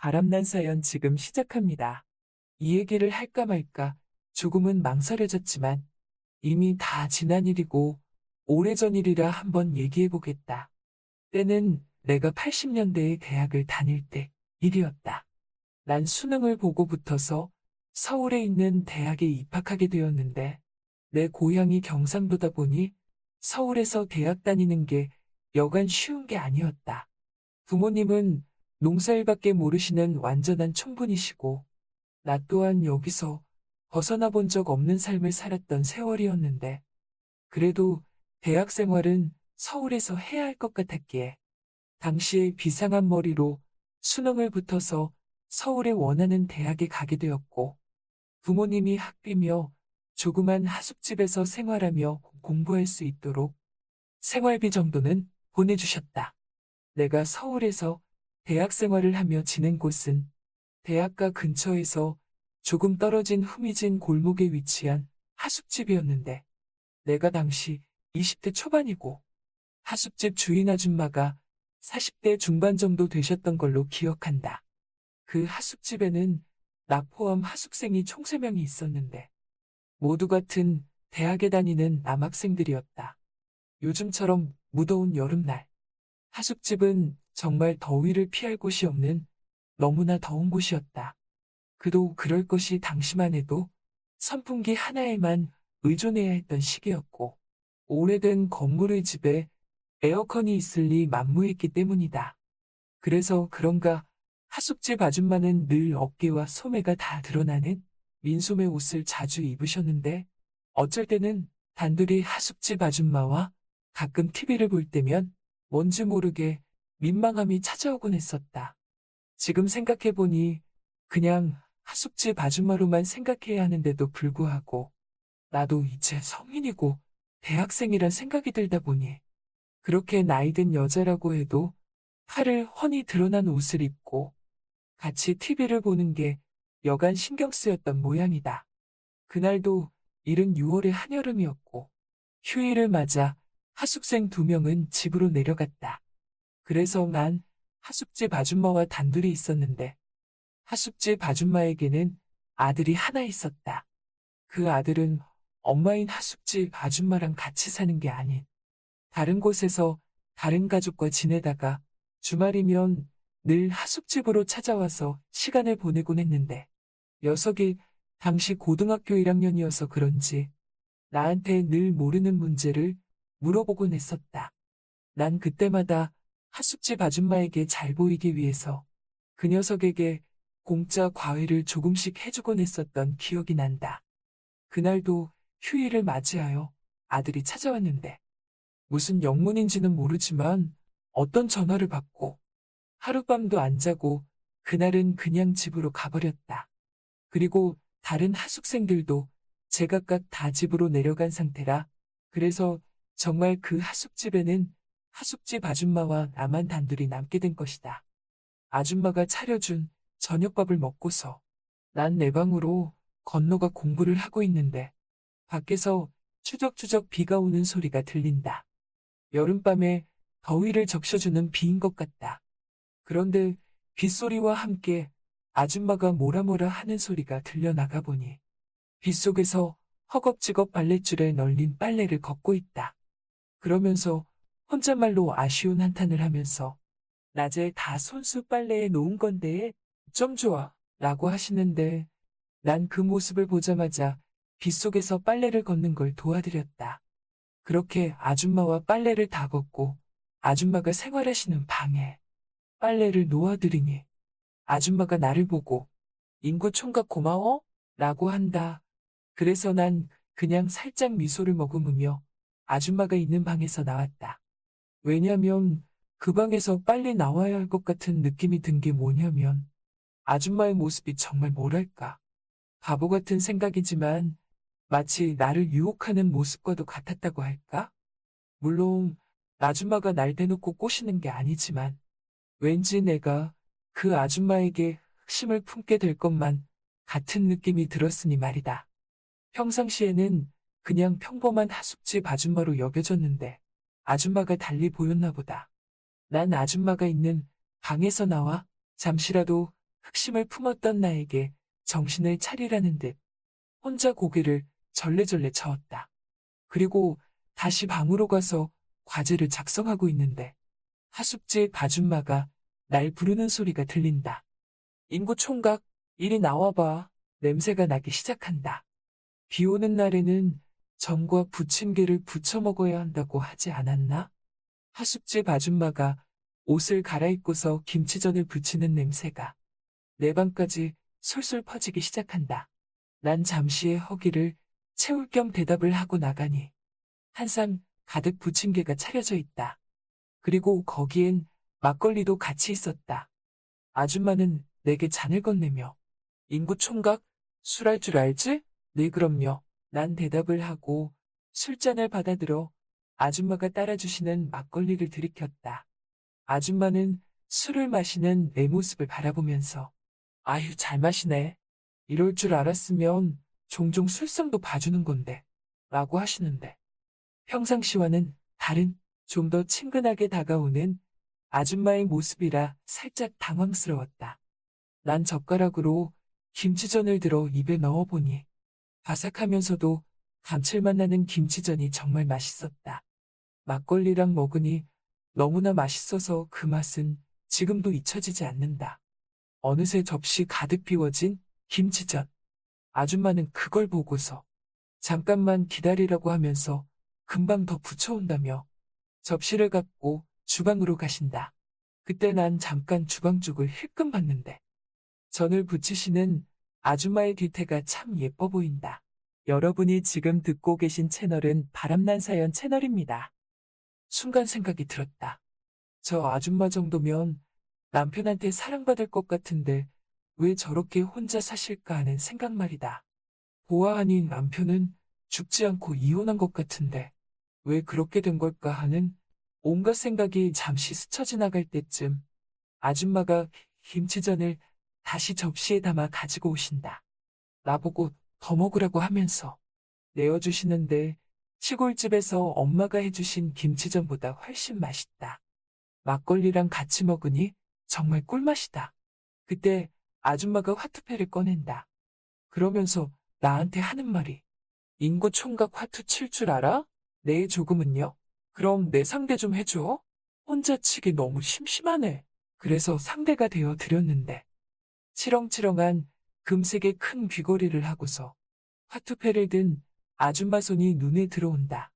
바람난 사연 지금 시작합니다. 이 얘기를 할까 말까 조금은 망설여졌지만 이미 다 지난 일이고 오래전 일이라 한번 얘기해보겠다. 때는 내가 80년대에 대학을 다닐 때 일이었다. 난 수능을 보고 붙어서 서울에 있는 대학에 입학하게 되었는데 내 고향이 경상도다 보니 서울에서 대학 다니는 게 여간 쉬운 게 아니었다. 부모님은 농사일밖에 모르시는 완전한 촌분이시고 나 또한 여기서 벗어나 본 적 없는 삶을 살았던 세월이었는데 그래도 대학 생활은 서울에서 해야 할 것 같았기에 당시에 비상한 머리로 수능을 붙어서 서울에 원하는 대학에 가게 되었고 부모님이 학비며 조그만 하숙집에서 생활하며 공부할 수 있도록 생활비 정도는 보내주셨다. 내가 서울에서 대학 생활을 하며 지낸 곳은 대학가 근처에서 조금 떨어진 후미진 골목에 위치한 하숙집이었는데 내가 당시 20대 초반이고 하숙집 주인 아줌마가 40대 중반 정도 되셨던 걸로 기억한다. 그 하숙집에는 나 포함 하숙생이 총 3명이 있었는데 모두 같은 대학에 다니는 남학생들이었다. 요즘처럼 무더운 여름날 하숙집은 정말 더위를 피할 곳이 없는 너무나 더운 곳이었다. 그도 그럴 것이 당시만 해도 선풍기 하나에만 의존해야 했던 시기였고 오래된 건물의 집에 에어컨이 있을 리 만무했기 때문이다. 그래서 그런가 하숙집 아줌마는 늘 어깨와 소매가 다 드러나는 민소매 옷을 자주 입으셨는데 어쩔 때는 단둘이 하숙집 아줌마와 가끔 TV를 볼 때면 뭔지 모르게 민망함이 찾아오곤 했었다. 지금 생각해보니 그냥 하숙집 아줌마로만 생각해야 하는데도 불구하고 나도 이제 성인이고 대학생이란 생각이 들다 보니 그렇게 나이든 여자라고 해도 팔을 훤히 드러난 옷을 입고 같이 TV를 보는 게 여간 신경 쓰였던 모양이다. 그날도 이른 6월의 한여름이었고 휴일을 맞아 하숙생 2명은 집으로 내려갔다. 그래서 난 하숙집 아줌마와 단둘이 있었는데 하숙집 아줌마에게는 아들이 하나 있었다. 그 아들은 엄마인 하숙집 아줌마랑 같이 사는 게 아닌 다른 곳에서 다른 가족과 지내다가 주말이면 늘 하숙집으로 찾아와서 시간을 보내곤 했는데 녀석이 당시 고등학교 1학년이어서 그런지 나한테 늘 모르는 문제를 물어보곤 했었다. 난 그때마다 하숙집 아줌마에게 잘 보이기 위해서 그 녀석에게 공짜 과외를 조금씩 해주곤 했었던 기억이 난다. 그날도 휴일을 맞이하여 아들이 찾아왔는데 무슨 영문인지는 모르지만 어떤 전화를 받고 하룻밤도 안 자고 그날은 그냥 집으로 가버렸다. 그리고 다른 하숙생들도 제각각 다 집으로 내려간 상태라 그래서 정말 그 하숙집에는 하숙집 아줌마와 나만 단둘이 남게 된 것이다. 아줌마가 차려준 저녁밥을 먹고서 난 내 방으로 건너가 공부를 하고 있는데 밖에서 추적추적 비가 오는 소리가 들린다. 여름밤에 더위를 적셔주는 비인 것 같다. 그런데 빗소리와 함께 아줌마가 뭐라 하는 소리가 들려나가 보니 빗속에서 허겁지겁 빨랫줄에 널린 빨래를 걷고 있다. 그러면서 혼잣말로 아쉬운 한탄을 하면서 낮에 다 손수 빨래에 놓은 건데 좀 좋아 라고 하시는데 난 그 모습을 보자마자 빗속에서 빨래를 걷는 걸 도와드렸다. 그렇게 아줌마와 빨래를 다 걷고 아줌마가 생활하시는 방에 빨래를 놓아드리니 아줌마가 나를 보고 인구 총각 고마워? 라고 한다. 그래서 난 그냥 살짝 미소를 머금으며 아줌마가 있는 방에서 나왔다. 왜냐면 그 방에서 빨리 나와야 할 것 같은 느낌이 든 게 뭐냐면 아줌마의 모습이 정말 뭐랄까 바보 같은 생각이지만 마치 나를 유혹하는 모습과도 같았다고 할까? 물론 아줌마가 날 대놓고 꼬시는 게 아니지만 왠지 내가 그 아줌마에게 흑심을 품게 될 것만 같은 느낌이 들었으니 말이다. 평상시에는 그냥 평범한 하숙집 아줌마로 여겨졌는데 아줌마가 달리 보였나 보다. 난 아줌마가 있는 방에서 나와 잠시라도 흑심을 품었던 나에게 정신을 차리라는 듯 혼자 고개를 절레절레 저었다. 그리고 다시 방으로 가서 과제를 작성하고 있는데 하숙집 아줌마가 날 부르는 소리가 들린다. 인구 총각, 이리 나와봐. 냄새가 나기 시작한다. 비 오는 날에는 전과 부침개를 부쳐 먹어야 한다고 하지 않았나? 하숙집 아줌마가 옷을 갈아입고서 김치전을 부치는 냄새가 내 방까지 솔솔 퍼지기 시작한다. 난 잠시의 허기를 채울 겸 대답을 하고 나가니 한 상 가득 부침개가 차려져 있다. 그리고 거기엔 막걸리도 같이 있었다. 아줌마는 내게 잔을 건네며 인구 총각, 술할 줄 알지? 네 그럼요. 난 대답을 하고 술잔을 받아들어 아줌마가 따라주시는 막걸리를 들이켰다. 아줌마는 술을 마시는 내 모습을 바라보면서 아유 잘 마시네. 이럴 줄 알았으면 종종 술상도 봐주는 건데 라고 하시는데 평상시와는 다른 좀 더 친근하게 다가오는 아줌마의 모습이라 살짝 당황스러웠다. 난 젓가락으로 김치전을 들어 입에 넣어보니 바삭하면서도 감칠맛 나는 김치전이 정말 맛있었다. 막걸리랑 먹으니 너무나 맛있어서 그 맛은 지금도 잊혀지지 않는다. 어느새 접시 가득 비워진 김치전. 아줌마는 그걸 보고서 잠깐만 기다리라고 하면서 금방 더 부쳐온다며 접시를 갖고 주방으로 가신다. 그때 난 잠깐 주방 쪽을 힐끔 봤는데 전을 부치시는 아줌마의 뒤태가 참 예뻐 보인다. 여러분이 지금 듣고 계신 채널은 바람난 사연 채널입니다. 순간 생각이 들었다. 저 아줌마 정도면 남편한테 사랑받을 것 같은데 왜 저렇게 혼자 사실까 하는 생각 말이다. 보아하니 남편은 죽지 않고 이혼한 것 같은데 왜 그렇게 된 걸까 하는 온갖 생각이 잠시 스쳐 지나갈 때쯤 아줌마가 김치전을 다시 접시에 담아 가지고 오신다. 나보고 더 먹으라고 하면서 내어주시는데 시골집에서 엄마가 해주신 김치전보다 훨씬 맛있다. 막걸리랑 같이 먹으니 정말 꿀맛이다. 그때 아줌마가 화투패를 꺼낸다. 그러면서 나한테 하는 말이 인구 총각 화투 칠 줄 알아? 네 조금은요. 그럼 내 상대 좀 해줘. 혼자 치기 너무 심심하네. 그래서 상대가 되어 드렸는데 치렁치렁한 금색의 큰 귀걸이를 하고서 화투패를 든 아줌마 손이 눈에 들어온다.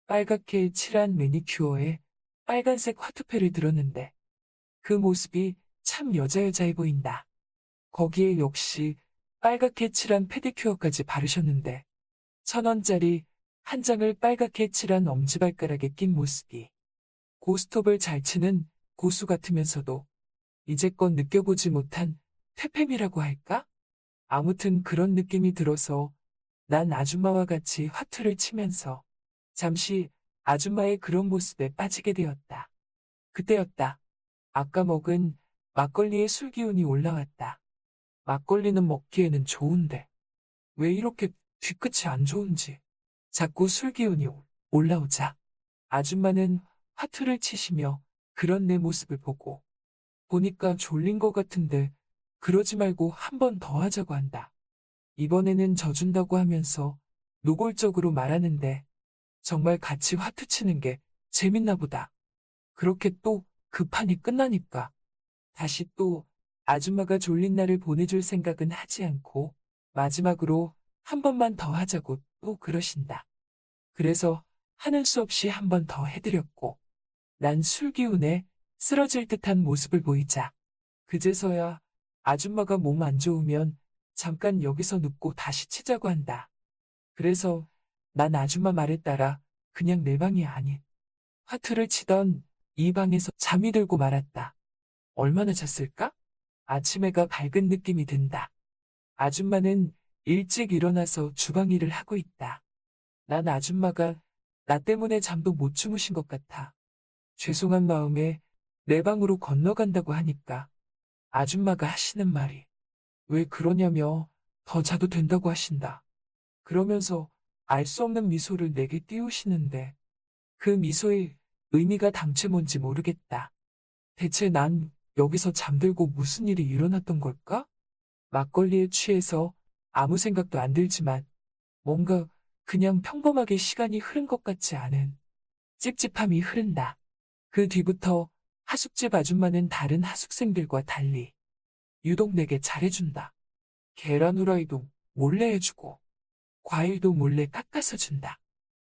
빨갛게 칠한 매니큐어에 빨간색 화투패를 들었는데 그 모습이 참 여자여자해 보인다. 거기에 역시 빨갛게 칠한 페디큐어까지 바르셨는데 1,000원짜리 한 장을 빨갛게 칠한 엄지발가락에 낀 모습이 고스톱을 잘 치는 고수 같으면서도 이제껏 느껴보지 못한 퇴폐미라고 할까? 아무튼 그런 느낌이 들어서 난 아줌마와 같이 화투를 치면서 잠시 아줌마의 그런 모습에 빠지게 되었다. 그때였다. 아까 먹은 막걸리의 술 기운이 올라왔다. 막걸리는 먹기에는 좋은데 왜 이렇게 뒤끝이 안 좋은지 자꾸 술 기운이 올라오자 아줌마는 화투를 치시며 그런 내 모습을 보니까 졸린 것 같은데 그러지 말고 한 번 더 하자고 한다. 이번에는 져준다고 하면서 노골적으로 말하는데 정말 같이 화투 치는 게 재밌나 보다. 그렇게 또 그 판이 끝나니까 다시 또 아줌마가 졸린 날을 보내줄 생각은 하지 않고 마지막으로 한 번만 더 하자고 또 그러신다. 그래서 하는 수 없이 한 번 더 해드렸고 난 술기운에 쓰러질 듯한 모습을 보이자 그제서야 아줌마가 몸 안 좋으면 잠깐 여기서 눕고 다시 치자고 한다. 그래서 난 아줌마 말에 따라 그냥 내 방이 아닌 화투를 치던 이 방에서 잠이 들고 말았다. 얼마나 잤을까? 아침 해가 밝은 느낌이 든다. 아줌마는 일찍 일어나서 주방 일을 하고 있다. 난 아줌마가 나 때문에 잠도 못 주무신 것 같아. 죄송한 마음에 내 방으로 건너간다고 하니까 아줌마가 하시는 말이 왜 그러냐며 더 자도 된다고 하신다. 그러면서 알 수 없는 미소를 내게 띄우시는데 그 미소의 의미가 당최 뭔지 모르겠다. 대체 난 여기서 잠들고 무슨 일이 일어났던 걸까? 막걸리에 취해서 아무 생각도 안 들지만 뭔가 그냥 평범하게 시간이 흐른 것 같지 않은 찝찝함이 흐른다. 그 뒤부터 하숙집 아줌마는 다른 하숙생들과 달리 유독 내게 잘해준다. 계란 후라이도 몰래 해주고 과일도 몰래 깎아서 준다.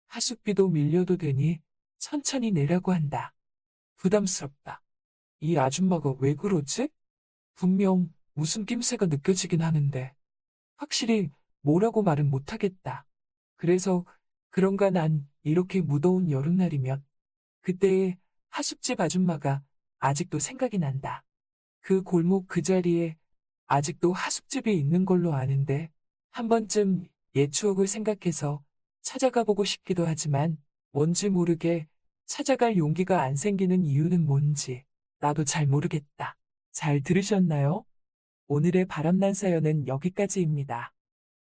하숙비도 밀려도 되니 천천히 내라고 한다. 부담스럽다. 이 아줌마가 왜 그러지? 분명 무슨 낌새가 느껴지긴 하는데 확실히 뭐라고 말은 못하겠다. 그래서 그런가 난 이렇게 무더운 여름날이면 그때의 하숙집 아줌마가 아직도 생각이 난다. 그 골목 그 자리에 아직도 하숙집이 있는 걸로 아는데 한 번쯤 옛 추억을 생각해서 찾아가 보고 싶기도 하지만 뭔지 모르게 찾아갈 용기가 안 생기는 이유는 뭔지 나도 잘 모르겠다. 잘 들으셨나요? 오늘의 바람난 사연은 여기까지입니다.